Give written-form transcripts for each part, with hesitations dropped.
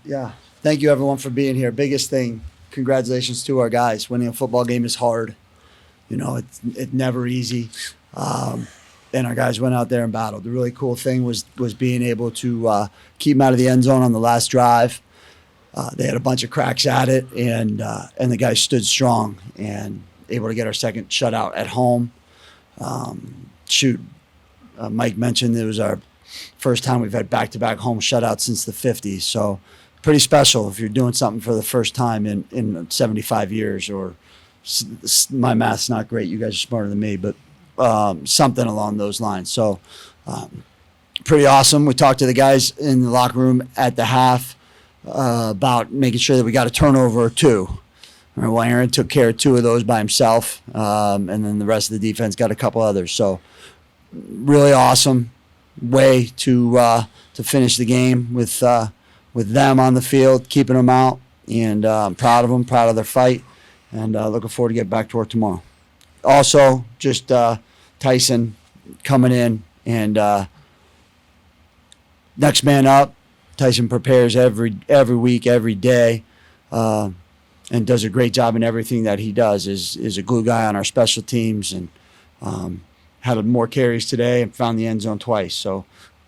Yeah. Thank you, everyone, for being here. Biggest thing, congratulations to our guys. Winning a football game is hard. It's never easy. And our guys went out there and battled. The really cool thing was being able to keep them out of the end zone on the last drive. They had a bunch of cracks at it, and the guys stood strong and able to get our second shutout at home. Mike mentioned it was our first time we've had back-to-back home shutouts since the 50s. So pretty special if you're doing something for the first time in 75 years, or my math's not great. You guys are smarter than me, but something along those lines. So pretty awesome. We talked to the guys in the locker room at the half about making sure that we got a turnover or two. Well, Aaron took care of two of those by himself, and then the rest of the defense got a couple others. So really awesome way to finish the game with them on the field, keeping them out, and I'm proud of them, proud of their fight, and looking forward to get back to work tomorrow. Also, just Tyson coming in, and next man up. Tyson prepares every week, every day, and does a great job in everything that he does. Is a glue guy on our special teams, and had more carries today and found the end zone twice. So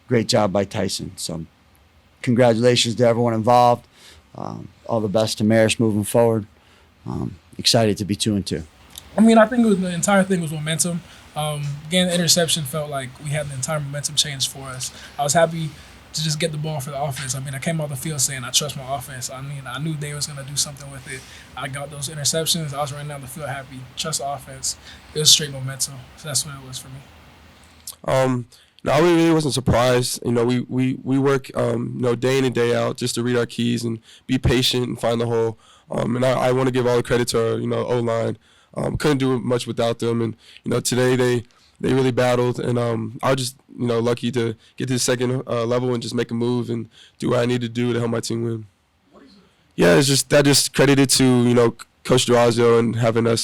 great job by Tyson. So congratulations to everyone involved. All the best to Marist moving forward. Excited to be 2-2. I mean, I think the entire thing was momentum. Getting the interception felt like we had the entire momentum change for us. I was happy to just get the ball for the offense. I mean, I came off the field saying I trust my offense. I mean, I knew they was going to do something with it. I got those interceptions. I was running down the field happy. Trust the offense. It was straight momentum. So that's what it was for me. No, I really wasn't surprised. We work, day in and day out just to read our keys and be patient and find the hole. And I want to give all the credit to our, O-line. Couldn't do much without them. And, today they really battled. And I was just, lucky to get to the second level and just make a move and do what I need to do to help my team win. Yeah, it's just credited to, Coach Durazio and having us,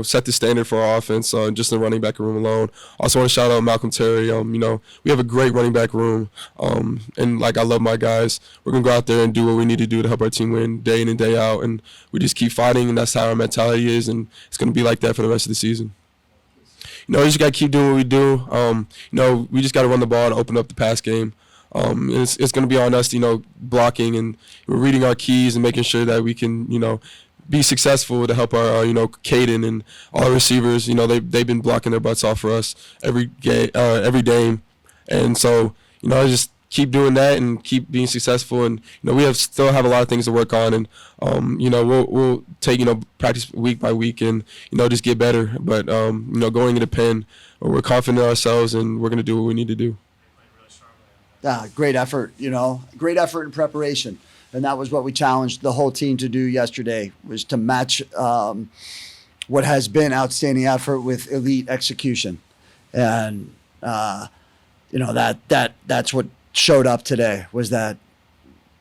set the standard for our offense, just in the running back room alone. Also want to shout out Malcolm Terry. We have a great running back room, and I love my guys. We're gonna go out there and do what we need to do to help our team win day in and day out, and we just keep fighting, and that's how our mentality is, and it's gonna be like that for the rest of the season. We just gotta keep doing what we do. We just gotta run the ball and open up the pass game. It's gonna be on us, blocking and reading our keys and making sure that we can, be successful to help our, Caden and all our receivers. They've been blocking their butts off for us every game, and so I just keep doing that and keep being successful. And we still have a lot of things to work on, and we'll take practice week by week and just get better. But going into Penn, we're confident in ourselves and we're going to do what we need to do. Great effort, great effort in preparation. And that was what we challenged the whole team to do yesterday, was to match what has been outstanding effort with elite execution. And, that's what showed up today, was that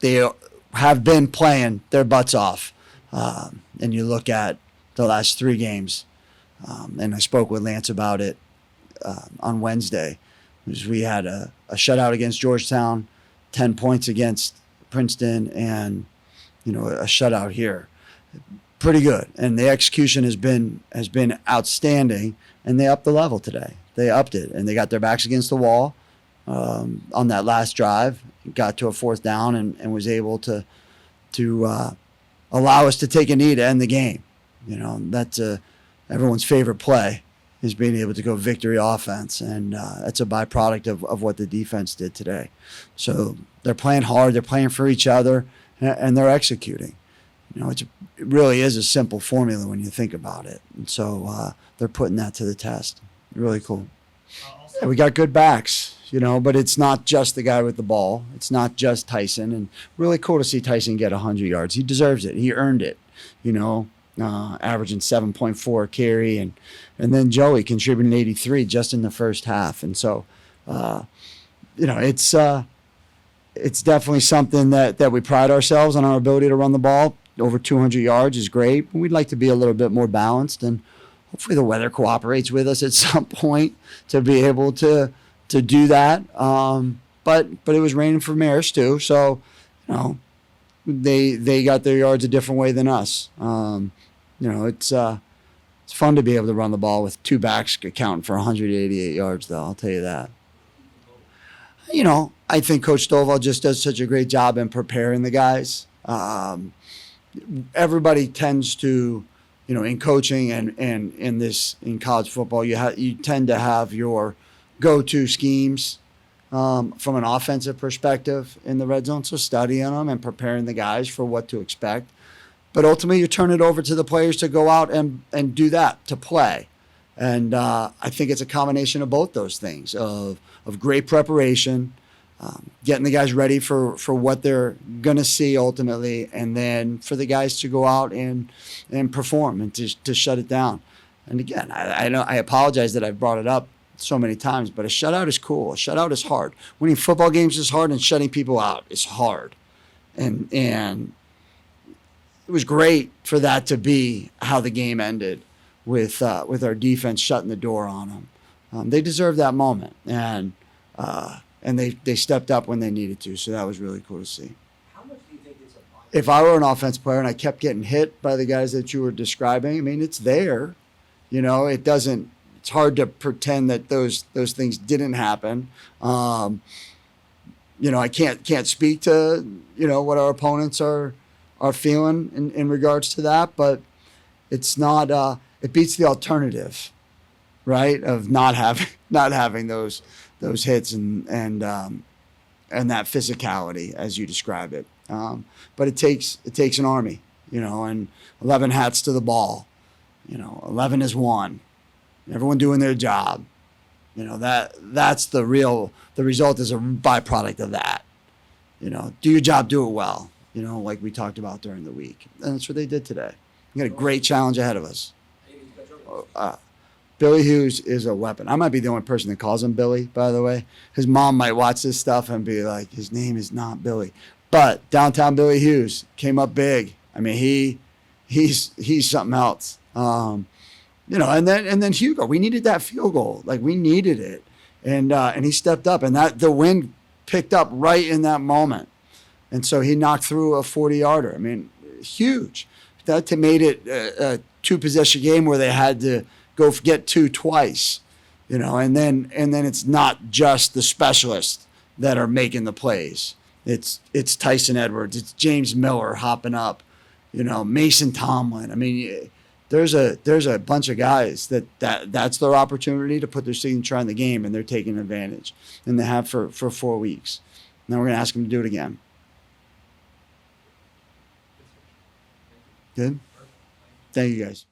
they have been playing their butts off. And you look at the last 3 games, and I spoke with Lance about it on Wednesday, was we had a shutout against Georgetown, 10 points against Princeton, and a shutout here. Pretty good, and the execution has been outstanding, and they upped the level today. They upped it, and they got their backs against the wall on that last drive, got to a 4th down, and was able to allow us to take a knee to end the game. That's everyone's favorite play, is being able to go victory offense, and that's a byproduct of what the defense did today. So they're playing hard, they're playing for each other, and they're executing. It really is a simple formula when you think about it. And so they're putting that to the test. Really cool. And we got good backs, but it's not just the guy with the ball. It's not just Tyson. And really cool to see Tyson get 100 yards. He deserves it. He earned it, averaging 7.4 a carry. And then Joey contributing 83 just in the first half. And so, it's definitely something that we pride ourselves on, our ability to run the ball. Over 200 yards is great. We'd like to be a little bit more balanced, and hopefully the weather cooperates with us at some point to be able to do that. But it was raining for Marist too, so they got their yards a different way than us. It's fun to be able to run the ball with two backs accounting for 188 yards, though. I'll tell you that. I think Coach Stovall just does such a great job in preparing the guys. Everybody tends to, in coaching and in college football, you tend to have your go-to schemes from an offensive perspective in the red zone. So studying them and preparing the guys for what to expect. But ultimately, you turn it over to the players to go out and do that, to play. And I think it's a combination of both those things, of great preparation, getting the guys ready for what they're going to see ultimately, and then for the guys to go out and perform and to shut it down. And again, I apologize that I've brought it up so many times, but a shutout is cool. A shutout is hard. Winning football games is hard, and shutting people out is hard. And it was great for that to be how the game ended, with our defense shutting the door on them. They deserved that moment, and they stepped up when they needed to. So that was really cool to see. How much do you think it's a If I were an offense player and I kept getting hit by the guys that you were describing, I mean, it's there. It doesn't. It's hard to pretend that those things didn't happen. I can't speak to what our opponents are feeling in regards to that, but it's not. It beats the alternative, right? Of not having those hits and that physicality as you describe it. But it takes an army, and 11 hats to the ball. 11 is one. Everyone doing their job. That's the result is a byproduct of that. Do your job, do it well. Like we talked about during the week. And that's what they did today. We got a great challenge ahead of us. Billy Hughes is a weapon. I might be the only person that calls him Billy, by the way. His mom might watch this stuff and be like, his name is not Billy. But downtown Billy Hughes came up big. I mean, he's something else. And then Hugo, we needed that field goal. Like, we needed it. And he stepped up, and that the wind picked up right in that moment. And so he knocked through a 40-yarder. I mean, huge. That made it a two-possession game where they had to go get two twice, and then it's not just the specialists that are making the plays. It's Tyson Edwards, it's James Miller hopping up, Mason Tomlin. I mean, there's a bunch of guys that's their opportunity to put their signature on the game, and they're taking advantage, and they have for 4 weeks. Now we're going to ask them to do it again. Good. Thank you, guys.